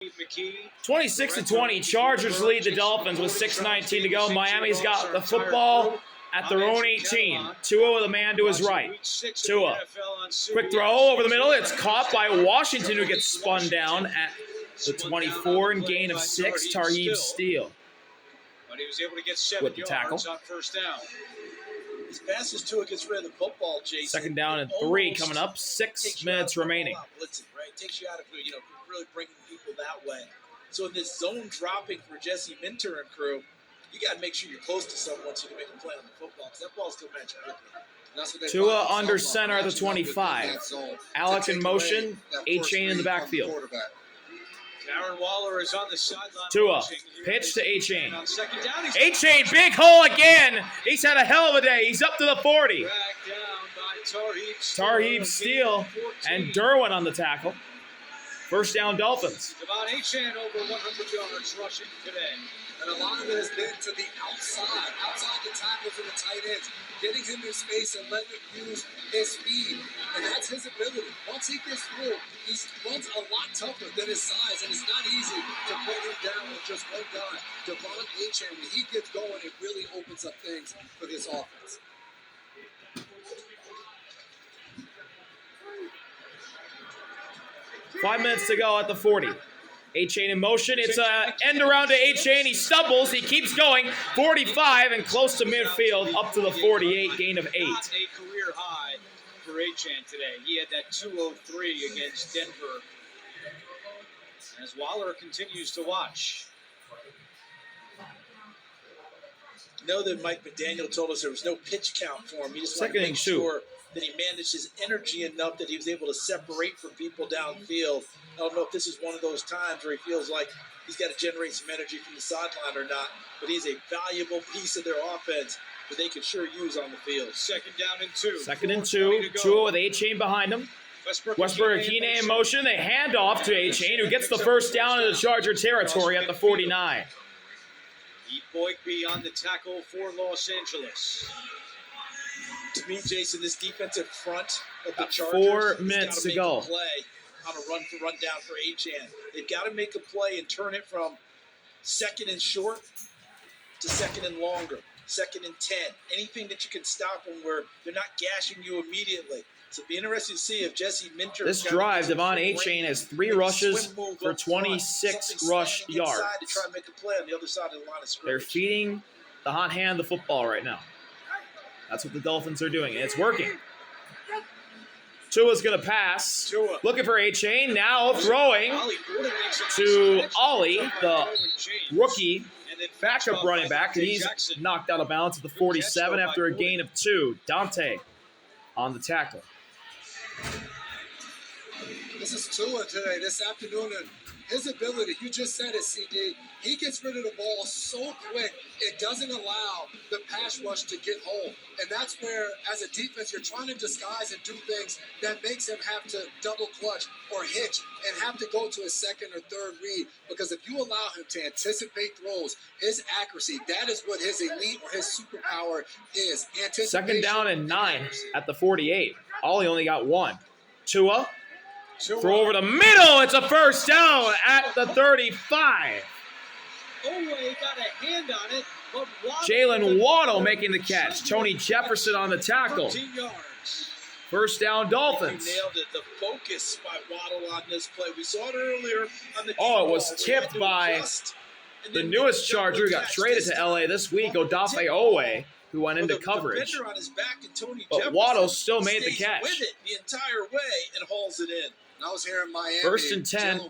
26-20, Chargers lead the Dolphins with 6:19 to go. Miami's got the football at their own 18. Tua with a man to his right. Tua, quick throw over the middle. It's caught by Washington, who gets spun down at the 24 and gain of 6. Tarheeb steal. But he was able to get 7 with the tackle. yards on first down. As fast as Tua gets rid of the football, Jason. 2nd down and 3 coming up. 6 minutes remaining. Blitzing, right? Takes you out of, really bringing people that way. So in this zone dropping for Jesse Minter and crew, you got to make sure you're close to someone so you can make a play on the football, because that ball's still matching quickly. Tua under center at the 25. Alec in motion. A-Chain in the backfield. Darren Waller is on the sideline. Tua, pitch to A-Chain. A-Chain, big hole again. He's had a hell of a day. He's up to the 40. Tarheeb steal and Derwin on the tackle. First down, Dolphins. Devon A-Chain over 100 yards rushing today. And a lot of it has been to the outside the tackles and the tight ends, getting him in space and letting him use his speed. And that's his ability. Once he gets through, he runs a lot tougher than his size, and it's not easy to put him down with just one guy. Devon A-Chain, when he gets going, it really opens up things for this offense. Five minutes to go at the 40. A-Chain in motion. It's an end around to A-Chain. He stumbles. He keeps going. 45 and close to midfield, up to the 48, gain of 8. Not a career high for A-Chain today. He had that 203 against Denver. As Waller continues to watch. Know that Mike McDaniel told us there was no pitch count for him. He just wanted to make sure that he managed his energy enough that he was able to separate from people downfield. I don't know if this is one of those times where he feels like he's got to generate some energy from the sideline or not, but he's a valuable piece of their offense that they can sure use on the field. 2nd down and 2. 2nd and 2. Tua with A-Chain behind him. Westbrook Akine in motion. They hand off to A-Chain, who gets the first down in the Charger territory at the 49. Pete Boygby on the tackle for Los Angeles. To me, Jason, this defensive front of the Chargers 4 minutes to go. Play on a run down for A-Chain. They've got to make a play and turn it from 2nd and short to 2nd and longer, 2nd and 10. Anything that you can stop them where they're not gashing you immediately. So it'll be interesting to see if Jesse Minter. This drive, Devon A-Chain has 3 rushes for 26 rush yards. To try and make a play on the other side of the line of scrimmage. They're feeding the hot hand the football right now. That's what the Dolphins are doing, and it's working. Tua's going to pass. Looking for A-Chain. Now throwing to Ollie, the rookie backup running back. And he's knocked out of bounds at the 47 after a gain of 2. Dante on the tackle. This is Tua today, this afternoon, and his ability, you just said it, CD. He gets rid of the ball so quick, it doesn't allow the pass rush to get home. And that's where, as a defense, you're trying to disguise and do things that makes him have to double clutch or hitch and have to go to a 2nd or 3rd read. Because if you allow him to anticipate throws, his accuracy, that is what his elite or his superpower is. 2nd down and 9 at the 48. Ollie only got 1. Tua. Throw over the middle. It's a first down at the 35. Oweh got a hand on it, but Jaelan Waddle making the catch. Tony Jefferson on the tackle. 13 yards. First down, Dolphins. He nailed it. The focus by Waddle on this play. We saw it earlier on the it was tipped by the newest Charger who got traded to LA this week, Odafe Oweh, who went into coverage. But Waddle still made the catch. With it the entire way and hauls it in. And I was here in Miami. 1st and 10.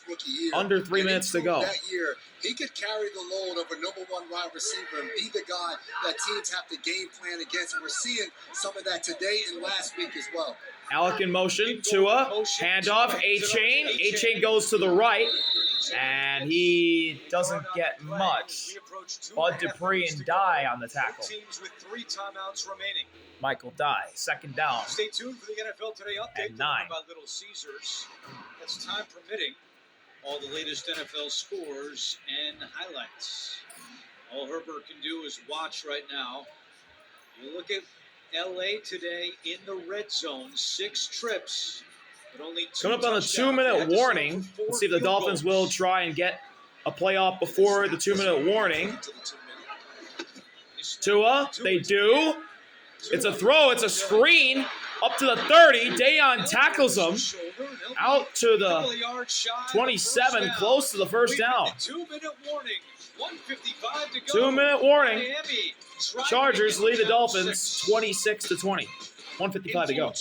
Rookie year, under 3 minutes to go. That year, he could carry the load of a number 1 wide receiver and be the guy that teams have to game plan against. And we're seeing some of that today and last week as well. Alec in motion. Tua. Handoff. A-Chain. A-Chain goes to the right. And he doesn't get much. Bud Dupree and Dye on the tackle. Teams with 3 timeouts remaining. Michael Dye, 2nd down. Stay tuned for the NFL Today update. And 9. About Little Caesars. That's time permitting. All the latest NFL scores and highlights. All Herbert can do is watch right now. You look at LA today in the red zone. 6 trips. Coming up on the 2-minute warning. Let's see if the Dolphins will try and get a playoff before the 2-minute warning. Tua, they do. It's a throw. It's a screen. Up to the 30. Jaelan tackles him. Out to the 27, close to the first down. 2-minute warning. 1:55 to go. 2-minute warning. Chargers lead the Dolphins 26-20. 1:55 to go.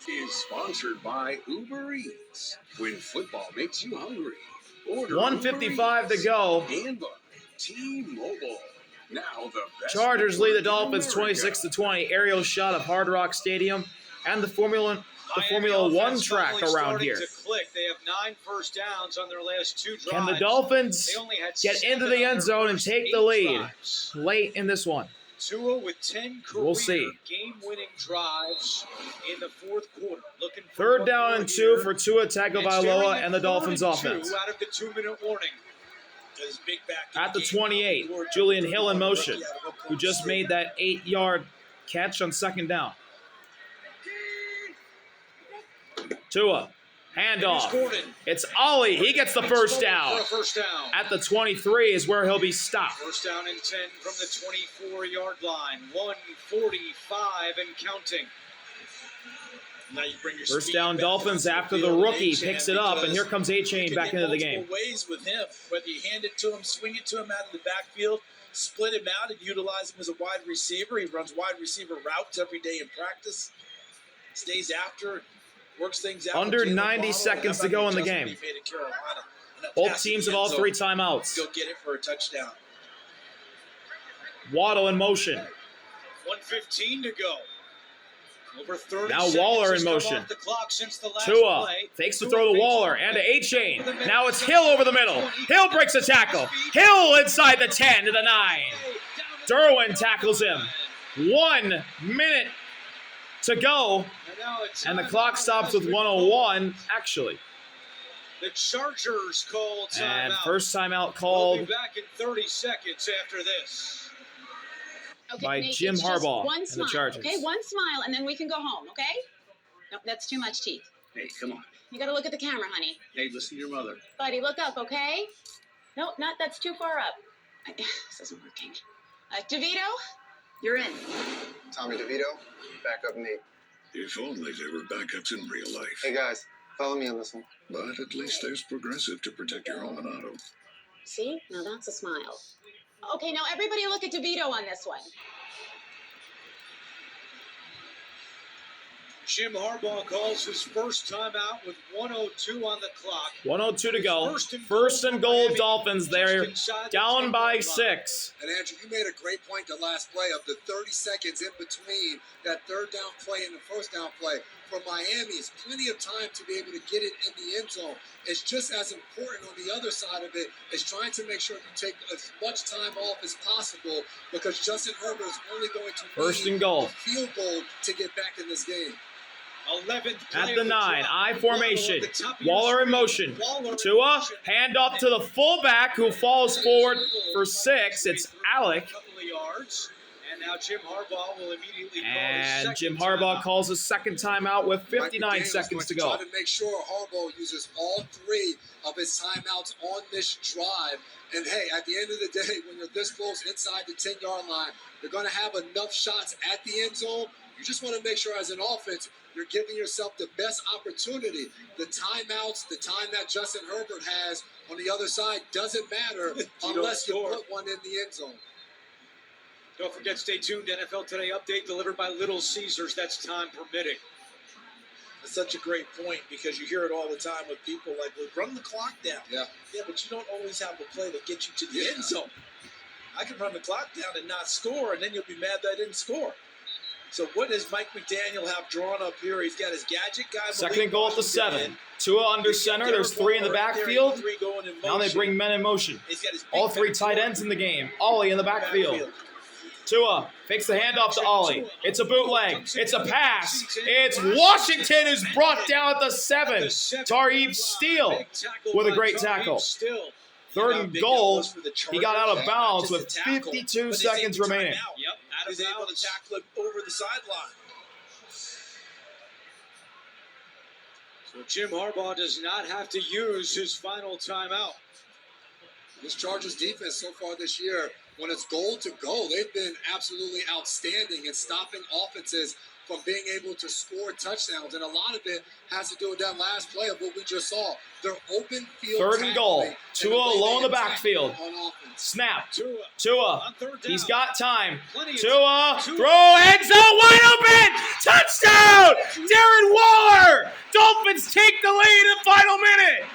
Is sponsored by Uber Eats. When football makes you hungry, order 1:55 to go. and by T-Mobile. Now the best Chargers lead the network in Dolphins America. 26-20. Aerial shot of Hard Rock Stadium and the Formula One track around here. They have 9 first downs on their last 2 drives. Can the Dolphins They only had get 7 into the end on zone their and first take 8 the lead drives. late in this one? Tua with 10 career We'll see. game-winning drives in the 4th quarter. Looking for Third one down more and 2 here. for Tua And staring Tagovailoa at and the 3rd Dolphins and offense. 2 out of the 2-minute warning. His big back At the game. 28, Julian Hill in motion, who just made that 8-yard catch on 2nd down. Tua, handoff. Gordon. It's Ollie. He gets the first down. For a first down. At the 23 is where he'll be stopped. First down and 10 from the 24-yard line. 1:45 and counting. Now you bring your First speed down back Dolphins into the after the field. rookie A-Chain, picks it up, and here comes you A-Chain can back get into the game. multiple ways with him, whether you hand it to him, swing it to him out of the backfield, split him out and utilize him as a wide receiver. He runs wide receiver routes every day in practice, stays after, works things out. Under with Jalen 90 Waddle. seconds How to about go the in the adjustment game. he made at Carolina? And that Both pass teams in have the all end 3 zone. timeouts. Go get it for a touchdown. Waddle in motion. 1:15 to go. Over 30 Now seconds Waller has in come motion. off the clock since the last Tua play. fakes the Tua throw to fakes Waller it. and to A-Chain. Now it's Hill over the middle. Hill breaks a tackle. Hill inside the 10 to the 9. Derwin tackles him. 1 minute to go, and the clock stops with 1:01, actually. The Chargers call timeout. And first timeout We'll called be back in 30 seconds after this. by Nate, Jim it's just Harbaugh one and the smile, Chargers. Okay, one smile, and then we can go home. Okay? No, that's too much teeth. Hey, come on. You gotta look at the camera, honey. Hey, listen to your mother. Buddy, look up, okay? No, not that's too far up. This isn't working. DeVito, you're in. Tommy DeVito, backup Nate. If only there were backups in real life. Hey guys, follow me on this one. But at least there's Progressive to protect your home and auto. See? Now that's a smile. Okay, now everybody look at DeVito on this one. Jim Harbaugh calls his first timeout with 1:02 on the clock. 1:02 to go. First and goal, Dolphins. They're down by 6. And Andrew, you made a great point the last play of the 30 seconds in between that 3rd down play and the 1st down play. For Miami, it's plenty of time to be able to get it in the end zone. It's just as important on the other side of it is trying to make sure you take as much time off as possible because Justin Herbert is only going to First need and goal. a field goal to get back in this game. 11th At play the of 9, drive. I formation. Waddle at the top of your Waller in screen. motion. Waller in Tua, motion. handoff to the fullback who falls forward for 6. It's Alec. A couple of yards. And now Jim Harbaugh will immediately call his And second Jim Harbaugh timeout. calls a second timeout with Mike 59 McDaniel's seconds to going go. Try to make sure Harbaugh uses all 3 of his timeouts on this drive. And hey, at the end of the day, when you're this close inside the 10-yard line, you're going to have enough shots at the end zone. You just want to make sure as an offense, you're giving yourself the best opportunity. The timeouts, the time that Justin Herbert has on the other side doesn't matter unless you put one in the end zone. Don't forget, stay tuned. NFL Today update delivered by Little Caesars. That's time permitting. That's such a great point because you hear it all the time with people like, well, run the clock down. Yeah. Yeah, but you don't always have a play that gets you to the end zone. I can run the clock down and not score, and then you'll be mad that I didn't score. So what does Mike McDaniel have drawn up here? He's got his gadget guy. Second and goal at the 7. Tua under center. There's 3 in the backfield. Now they bring men in motion. All 3 tight ends in the game. Ollie in the backfield. Tua fakes the handoff to Ollie. It's a bootleg. It's a pass. It's Washington who's brought down at the 7. Tareeb Steele with a great tackle. Third and goal. He got out of bounds with 52 seconds remaining. Yep, out of He's able to bounds. tackle him over the sideline. So Jim Harbaugh does not have to use his final timeout. This Chargers defense so far this year, when it's goal to go, they've been absolutely outstanding in stopping offenses from being able to score touchdowns. And a lot of it has to do with that last play of what we just saw. They're open field. Third and goal. Tua low in the backfield. Snap. Tua. He's got time. Tua. Throw. End zone wide open. Touchdown. Darren Waller. Dolphins take the lead in the final minute.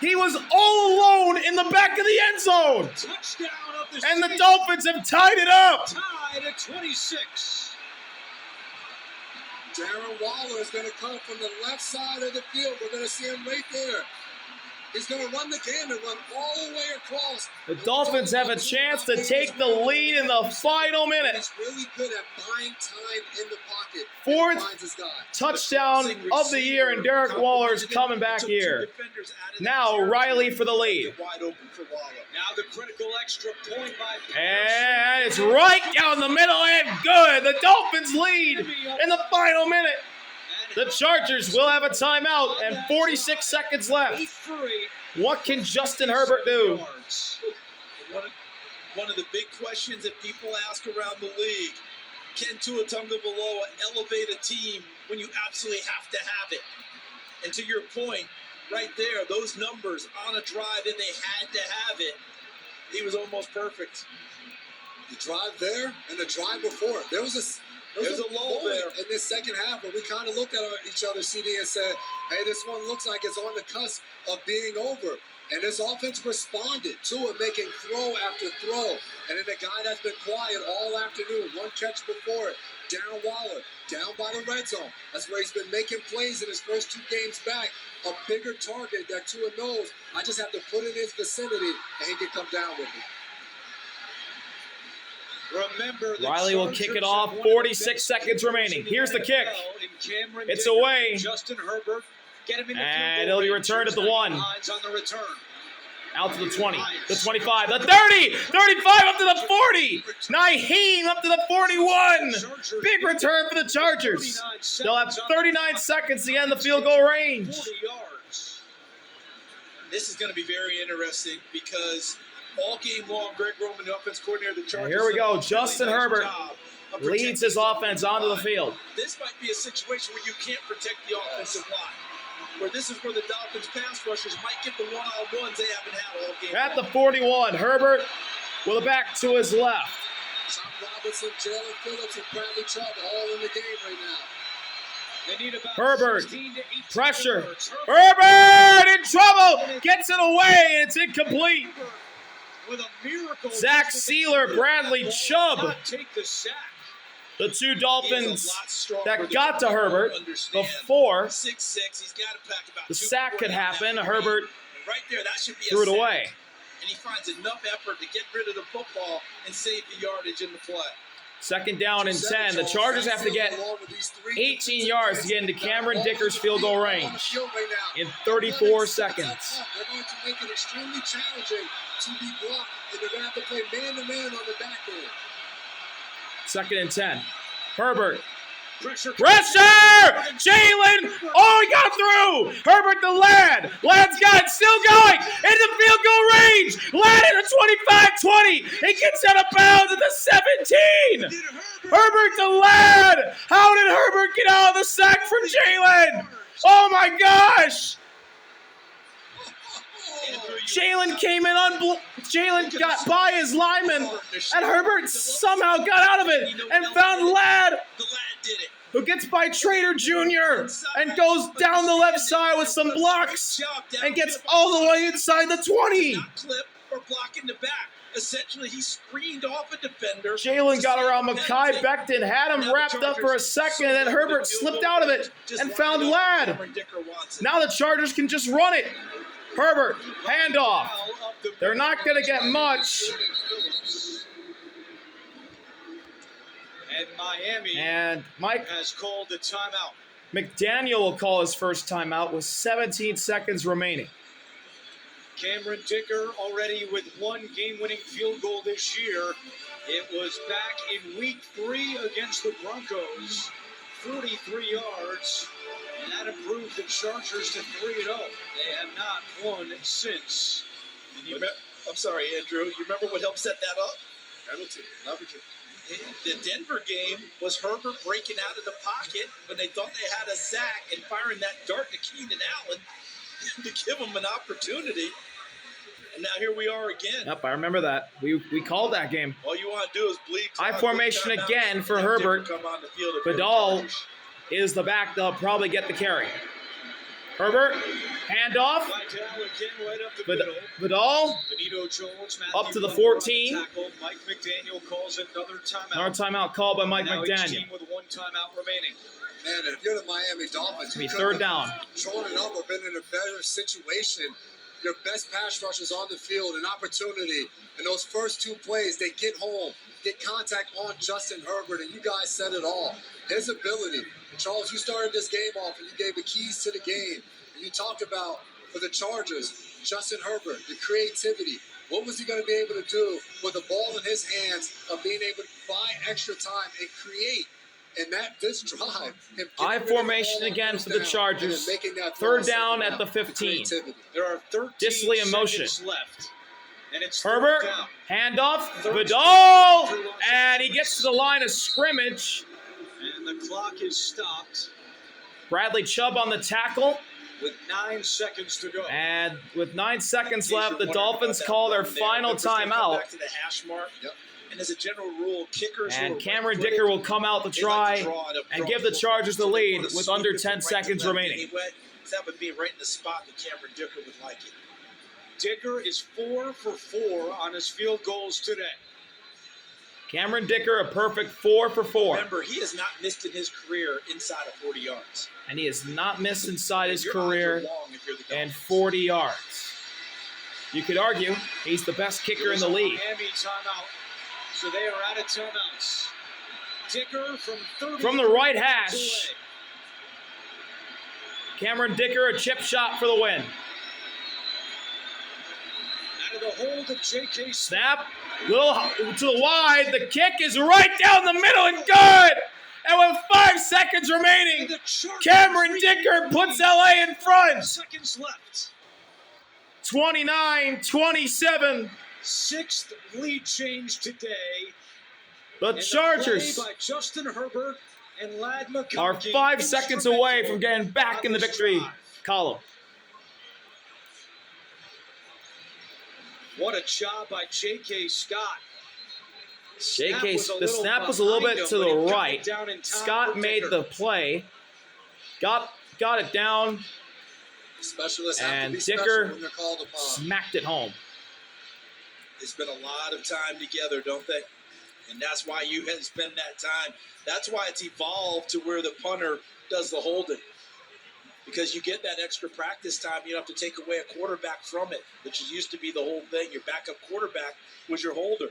He was all alone in the back of the end zone. Touchdown of the And the season. Dolphins have tied it up. Tied at 26. Darren Waller is going to come from the left side of the field. We're going to see him right there. He's going to run the gamut, run all the way across. The Dolphins have a chance to take the lead in the final minute. He's really good at buying time in the pocket. Fourth Finds his guy. touchdown of the year, and Derek Waller's coming back here. Now Riley for the lead. Wide open for Waller. Now the critical extra point by And it's right down the middle and good. The Dolphins lead in the final minute. The Chargers will have a timeout and 46 seconds left. What can Justin Herbert do? One of the big questions that people ask around the league, can Tua Tagovailoa elevate a team when you absolutely have to have it? And to your point, right there, those numbers on a drive that they had to have it, he was almost perfect. The drive there and the drive before. There was a lull there in this second half where we kind of looked at each other, CD, and said, hey, this one looks like it's on the cusp of being over. And this offense responded to it, making throw after throw. And then the guy that's been quiet all afternoon, one catch before it, Darren Waller, down by the red zone. That's where he's been making plays in his first 2 games back. A bigger target that Tua knows, I just have to put in his vicinity, and he can come down with it. Remember, Riley will kick it off. 46 seconds remaining. Here's the kick. It's away. Justin Herbert, get him in the And it'll be returned at the 1. On the return. Out to the 20, the 25, the 30, 35 up to the 40. Naheem up to the 41. Big return for the Chargers. They'll have 39 seconds to end the field goal range. 40 yards. This is going to be very interesting because all game long, Greg Roman, the offense coordinator of the Chargers. Here we go. done a really Justin nice Herbert job of leads his protecting offense onto the field. This might be a situation where you can't protect the offensive line. Where this is where the Dolphins pass rushers might get the one-on-ones they haven't had all game. At the 41, Herbert with a back to his left. Tom Robinson, Jaelan Phillips, and Bradley Chubb all in the game right now. They need about Herbert, 16 to 18 pressure. yards. Herbert in trouble. Gets it away, and it's incomplete. With a miracle. Zach Sealer, Bradley Chubb. Not take the sack. The 2 Dolphins that than got to people Herbert understand. before 6'6", he's got to pack about the 240 sack could in that happen. game. Herbert And right there, that should be threw a it sack. away. And he finds enough effort to get rid of the football and save the yardage in the play. Second down and 10. The Chargers have to get 18 yards to get into Cameron Dicker's field goal range in 34 seconds. They're going to make it extremely challenging to be blocked, and they're going to have to play man-to-man on the back end. Second and 10. Herbert. Pressure. Jaelan! Oh, he got through! Herbert the lad! Lad's got it, still going! Into field goal range! Lad at the 25-20! He gets out of bounds at the 17! Herbert the lad! How did Herbert get out of the sack from Jaelan? Oh my gosh! Jaelan came in Jaelan got by his lineman, and Herbert somehow got out of it and found Ladd, The lad did it. who gets by Trader Jr. and goes down the left side with some blocks and gets all the way inside the 20. Not clip or block in the back. Essentially, he screened off a defender. Jaelan got around Mekhi Becton, had him wrapped up for a second, and then Herbert slipped out of it and found Ladd. Now the Chargers can just run it. Herbert, handoff. They're not going to get much. And Miami And Mike has called the timeout. McDaniel will call his first timeout with 17 seconds remaining. Cameron Dicker already with 1 game-winning field goal this year. It was back in week 3 against the Broncos. 43 yards, and that improved the Chargers to 3-0. They have not won since. I'm sorry, Andrew. You remember what helped set that up? Penalty. Leverage it. The Denver game was Herbert breaking out of the pocket when they thought they had a sack and firing that dart to Keenan Allen to give him an opportunity. And now here we are again. Yep, I remember that. We called that game. All you want to do is bleed. High formation again for Herbert. Vidal is the back. They'll probably get the carry. Herbert, handoff. Vidal up to the 14. Mike McDaniel calls another timeout. Another timeout called by Mike Now each McDaniel. team with one timeout remaining. Man, if you're the Miami Dolphins, Be third down. Thrown it up or been in a better situation. Your best pass rushers on the field, an opportunity. And those first two plays, they get home, get contact on Justin Herbert, and you guys said it all. His ability. Charles, you started this game off and you gave the keys to the game. And you talked about, for the Chargers, Justin Herbert, the creativity. What was he going to be able to do with the ball in his hands of being able to buy extra time and create? And this drive. High formation again for the Chargers. Third down at the 15. There are 13 Disley in motion. seconds left. And it's Herbert, down. handoff, Vidal, and he gets to the line of scrimmage. And the clock is stopped Bradley Chubb on the tackle. with 9 seconds to go. And with 9 seconds left, the Dolphins call their final timeout. Back to the hash mark. Yep. And as a general rule, kickers And Cameron Dicker will come out to try and give the Chargers the lead with under 10 seconds remaining. That would be right in the spot that Cameron Dicker would like it. Dicker is 4 for 4 on his field goals today. Cameron Dicker, a perfect 4 for 4. Remember, he has not missed in his career inside of 40 yards. And he has not missed inside his Your odds are career long if you're the and Dolphins. 40 yards. You could argue he's the best kicker in the league. Miami timeout. So they are out of timeouts. Dicker from 30 From the right hash, Cameron Dicker, a chip shot for the win. Out of the hold of J.K. Snap, little to the wide. The kick is right down the middle and good. And with 5 seconds remaining, Cameron Dicker puts LA in front. Seconds left. 29-27. 6th lead change today. The And Chargers play by Justin Herbert and Lad are McConkey 5 seconds away from getting back on in the this victory drive. column. What a job by J.K. Scott. JK, the snap was a little bit to the right. Scott made the play, got it down, Specialists have and to be special Dicker when they're called upon. smacked it home. They spent a lot of time together, don't they? And that's why you had to spend that time. That's why it's evolved to where the punter does the holding. Because you get that extra practice time, you don't have to take away a quarterback from it, which used to be the whole thing. Your backup quarterback was your holder.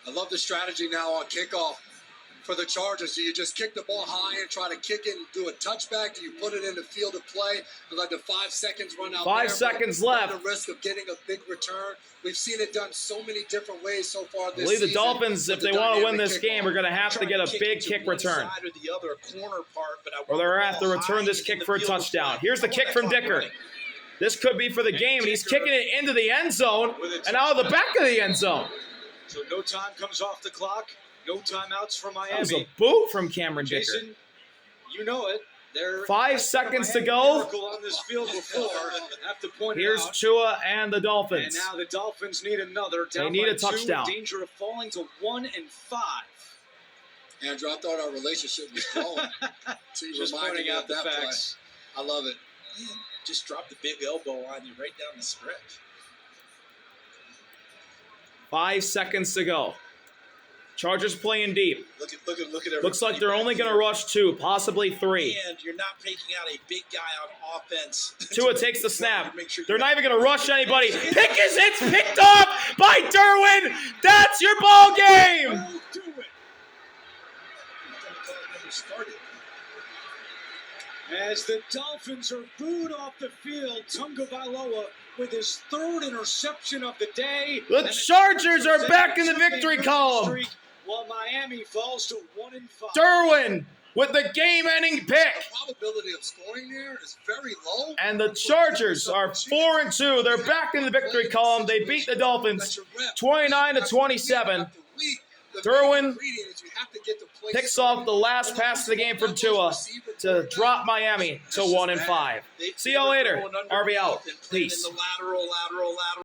I love the strategy now on kickoff for the Chargers. Do you just kick the ball high and try to kick it and do a touchback? Do you put it in the field of play and let the 5 seconds run out? 5 there, seconds but left. run the risk of getting a big return. We've seen it done so many different ways so far this I believe the season. Dolphins, if with they the want to win dynamic this kickoff. game, are going to have to get a big to kick one return. side or the other, corner part, but I Or want they're the going to have to ball return high this in kick the for a field of touchdown. play. Here's the I want kick that from clock Dicker. running. This could be for the game, and he's Dicker kicking it into the end zone and out of the back of the end zone. So no time comes off the clock. No timeouts for That was Miami. a boot from Cameron Dicker. Jason, you know it. There 5 has been a seconds to Miami go. miracle on this field before. I have to point Here's it out. Chua and the And Dolphins. now the Dolphins need another. Down need by a touchdown. 2, danger of falling to 1 and 5. Andrew, I thought our relationship was growing. So you Just reminded pointing me out of the that play. facts. I love it. Man, just drop the big elbow on you right down the stretch. 5 seconds to go. Chargers playing deep. Look at everybody. Looks like they're back only going to here. rush 2, possibly 3. And you're not taking out a big guy on offense. Tua takes the snap. Make sure They're not even going to rush anybody. It's picked off by Derwin. That's your ball game. Will do it. started. As the Dolphins are booed off the field, Tunga Vailoa with his 3rd interception of the day. The Chargers are back in the victory column. While Miami falls to 1 and 5. Derwin with the game-ending pick. The probability of scoring there is very low. And the Chargers are 4-2. They're back in the victory column. They beat the Dolphins 29-27. Derwin picks off the last pass of the game from Tua to drop Miami to 1-5. See y'all later. RB out. Peace.